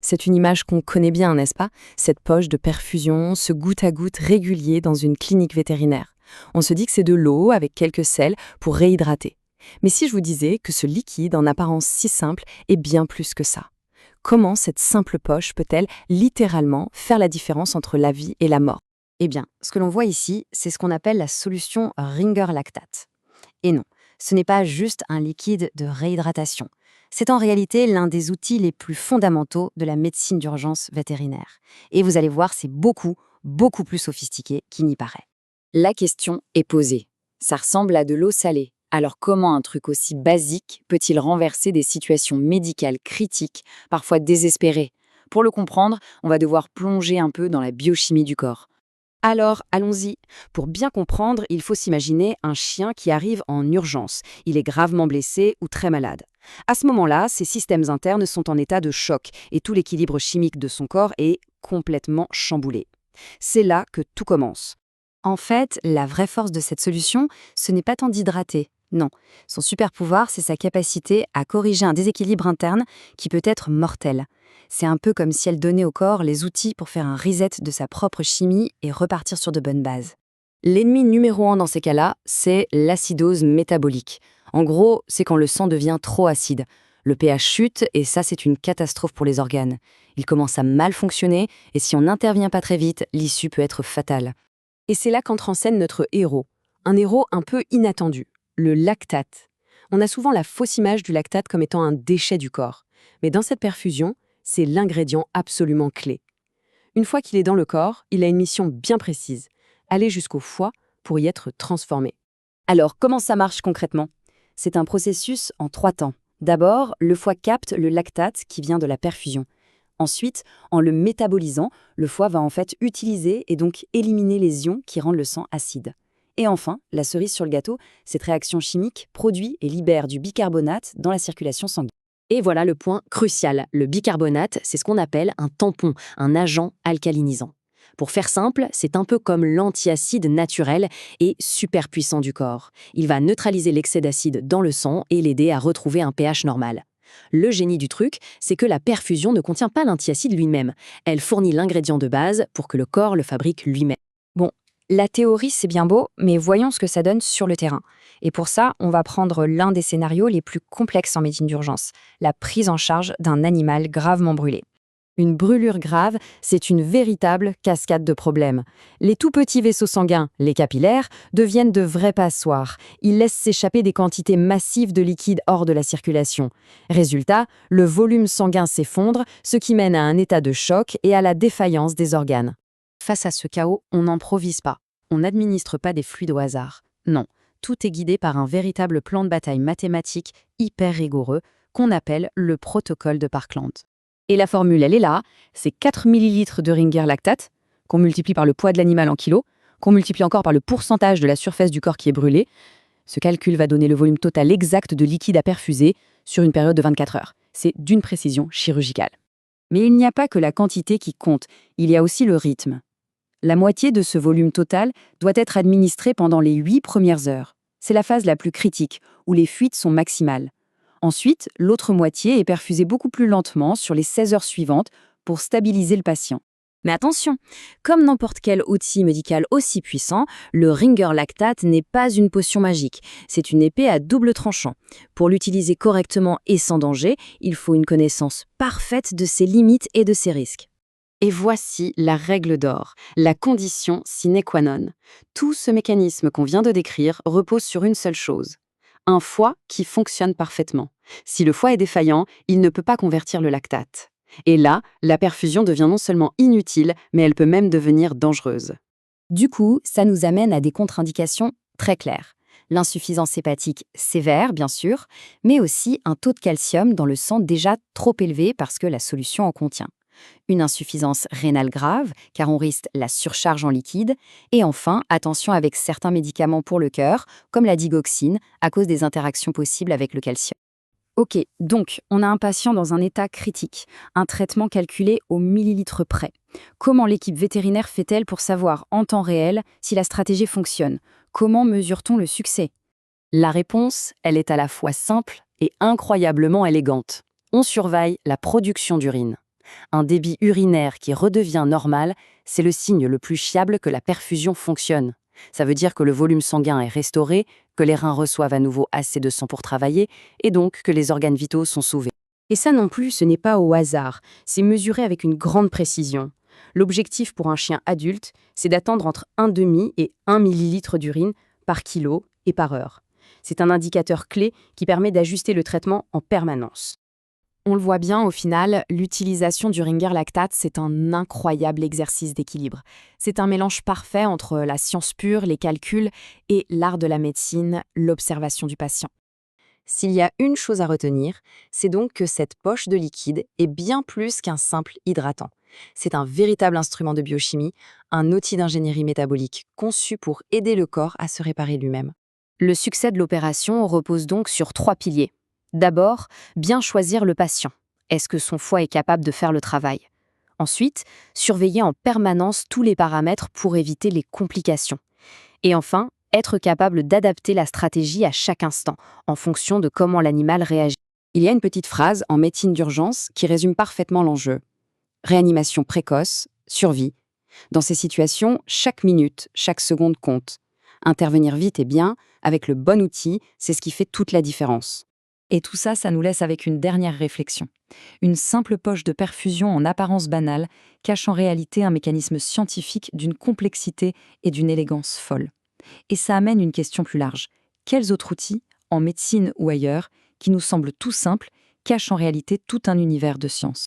C'est une image qu'on connaît bien, n'est-ce pas? Cette poche de perfusion, ce goutte à goutte régulier dans une clinique vétérinaire. On se dit que c'est de l'eau avec quelques sels pour réhydrater. Mais si je vous disais que ce liquide, en apparence si simple, est bien plus que ça? Comment cette simple poche peut-elle littéralement faire la différence entre la vie et la mort? Eh bien, ce que l'on voit ici, c'est ce qu'on appelle la solution Ringer Lactate. Et non, ce n'est pas juste un liquide de réhydratation. C'est en réalité l'un des outils les plus fondamentaux de la médecine d'urgence vétérinaire. Et vous allez voir, c'est beaucoup, beaucoup plus sophistiqué qu'il n'y paraît. La question est posée. Ça ressemble à de l'eau salée. Alors comment un truc aussi basique peut-il renverser des situations médicales critiques, parfois désespérées? Pour le comprendre, on va devoir plonger un peu dans la biochimie du corps. Alors, allons-y. Pour bien comprendre, il faut s'imaginer un chien qui arrive en urgence. Il est gravement blessé ou très malade. À ce moment-là, ses systèmes internes sont en état de choc et tout l'équilibre chimique de son corps est complètement chamboulé. C'est là que tout commence. En fait, la vraie force de cette solution, ce n'est pas tant d'hydrater. Non, son super pouvoir, c'est sa capacité à corriger un déséquilibre interne qui peut être mortel. C'est un peu comme si elle donnait au corps les outils pour faire un reset de sa propre chimie et repartir sur de bonnes bases. L'ennemi numéro un dans ces cas-là, c'est l'acidose métabolique. En gros, c'est quand le sang devient trop acide. Le pH chute et ça, c'est une catastrophe pour les organes. Il commence à mal fonctionner et si on n'intervient pas très vite, l'issue peut être fatale. Et c'est là qu'entre en scène notre héros. Un héros un peu inattendu, le lactate. On a souvent la fausse image du lactate comme étant un déchet du corps. Mais dans cette perfusion, c'est l'ingrédient absolument clé. Une fois qu'il est dans le corps, il a une mission bien précise, aller jusqu'au foie pour y être transformé. Alors, comment ça marche concrètement? C'est un processus en 3 temps. D'abord, le foie capte le lactate qui vient de la perfusion. Ensuite, en le métabolisant, le foie va en fait utiliser et donc éliminer les ions qui rendent le sang acide. Et enfin, la cerise sur le gâteau, cette réaction chimique produit et libère du bicarbonate dans la circulation sanguine. Et voilà le point crucial. Le bicarbonate, c'est ce qu'on appelle un tampon, un agent alcalinisant. Pour faire simple, c'est un peu comme l'antiacide naturel et super puissant du corps. Il va neutraliser l'excès d'acide dans le sang et l'aider à retrouver un pH normal. Le génie du truc, c'est que la perfusion ne contient pas l'antiacide lui-même. Elle fournit l'ingrédient de base pour que le corps le fabrique lui-même. Bon, la théorie, c'est bien beau, mais voyons ce que ça donne sur le terrain. Et pour ça, on va prendre l'un des scénarios les plus complexes en médecine d'urgence, la prise en charge d'un animal gravement brûlé. Une brûlure grave, c'est une véritable cascade de problèmes. Les tout petits vaisseaux sanguins, les capillaires, deviennent de vrais passoires. Ils laissent s'échapper des quantités massives de liquide hors de la circulation. Résultat, le volume sanguin s'effondre, ce qui mène à un état de choc et à la défaillance des organes. Face à ce chaos, on n'improvise pas. On n'administre pas des fluides au hasard. Non, tout est guidé par un véritable plan de bataille mathématique hyper rigoureux qu'on appelle le protocole de Parkland. Et la formule, elle est là, c'est 4 ml de Ringer lactate, qu'on multiplie par le poids de l'animal en kilos, qu'on multiplie encore par le pourcentage de la surface du corps qui est brûlée. Ce calcul va donner le volume total exact de liquide à perfuser sur une période de 24 heures. C'est d'une précision chirurgicale. Mais il n'y a pas que la quantité qui compte, il y a aussi le rythme. La moitié de ce volume total doit être administrée pendant les 8 premières heures. C'est la phase la plus critique, où les fuites sont maximales. Ensuite, l'autre moitié est perfusée beaucoup plus lentement sur les 16 heures suivantes pour stabiliser le patient. Mais attention, comme n'importe quel outil médical aussi puissant, le Ringer lactate n'est pas une potion magique. C'est une épée à double tranchant. Pour l'utiliser correctement et sans danger, il faut une connaissance parfaite de ses limites et de ses risques. Et voici la règle d'or, la condition sine qua non. Tout ce mécanisme qu'on vient de décrire repose sur une seule chose. Un foie qui fonctionne parfaitement. Si le foie est défaillant, il ne peut pas convertir le lactate. Et là, la perfusion devient non seulement inutile, mais elle peut même devenir dangereuse. Du coup, ça nous amène à des contre-indications très claires. L'insuffisance hépatique sévère, bien sûr, mais aussi un taux de calcium dans le sang déjà trop élevé parce que la solution en contient. Une insuffisance rénale grave, car on risque la surcharge en liquide. Et enfin, attention avec certains médicaments pour le cœur, comme la digoxine, à cause des interactions possibles avec le calcium. Ok, donc on a un patient dans un état critique, un traitement calculé au millilitre près. Comment l'équipe vétérinaire fait-elle pour savoir en temps réel si la stratégie fonctionne? Comment mesure-t-on le succès? La réponse, elle est à la fois simple et incroyablement élégante. On surveille la production d'urine. Un débit urinaire qui redevient normal, c'est le signe le plus fiable que la perfusion fonctionne. Ça veut dire que le volume sanguin est restauré, que les reins reçoivent à nouveau assez de sang pour travailler, et donc que les organes vitaux sont sauvés. Et ça non plus, ce n'est pas au hasard, c'est mesuré avec une grande précision. L'objectif pour un chien adulte, c'est d'attendre entre 1,5 et 1 millilitre d'urine par kilo et par heure. C'est un indicateur clé qui permet d'ajuster le traitement en permanence. On le voit bien, au final, l'utilisation du Ringer Lactate, c'est un incroyable exercice d'équilibre. C'est un mélange parfait entre la science pure, les calculs, et l'art de la médecine, l'observation du patient. S'il y a une chose à retenir, c'est donc que cette poche de liquide est bien plus qu'un simple hydratant. C'est un véritable instrument de biochimie, un outil d'ingénierie métabolique conçu pour aider le corps à se réparer lui-même. Le succès de l'opération repose donc sur 3 piliers. D'abord, bien choisir le patient. Est-ce que son foie est capable de faire le travail? Ensuite, surveiller en permanence tous les paramètres pour éviter les complications. Et enfin, être capable d'adapter la stratégie à chaque instant, en fonction de comment l'animal réagit. Il y a une petite phrase en médecine d'urgence qui résume parfaitement l'enjeu. Réanimation précoce, survie. Dans ces situations, chaque minute, chaque seconde compte. Intervenir vite et bien, avec le bon outil, c'est ce qui fait toute la différence. Et tout ça, ça nous laisse avec une dernière réflexion. Une simple poche de perfusion en apparence banale cache en réalité un mécanisme scientifique d'une complexité et d'une élégance folle. Et ça amène une question plus large. Quels autres outils, en médecine ou ailleurs, qui nous semblent tout simples, cachent en réalité tout un univers de science?